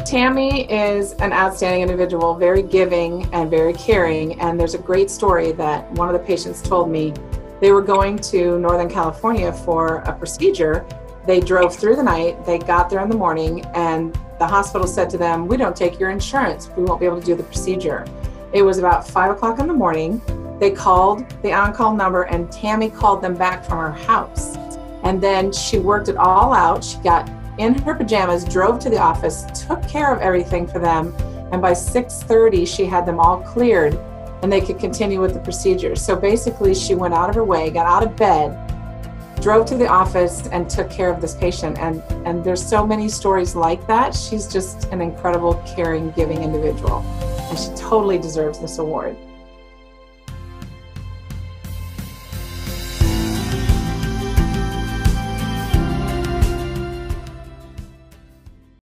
Tammy is an outstanding individual, very giving and very caring. And there's a great story that one of the patients told me. They were going to Northern California for a procedure. They drove through the night, they got there in the morning, and the hospital said to them, "We don't take your insurance. We won't be able to do the procedure." It was about 5 o'clock in the morning. They called the on-call number, and Tammy called them back from her house. And then she worked it all out. She got in her pajamas, drove to the office, took care of everything for them, and by 6:30 she had them all cleared and they could continue with the procedure. So basically she went out of her way, got out of bed, drove to the office and took care of this patient. And there's so many stories like that. She's just an incredible, caring, giving individual, and she totally deserves this award.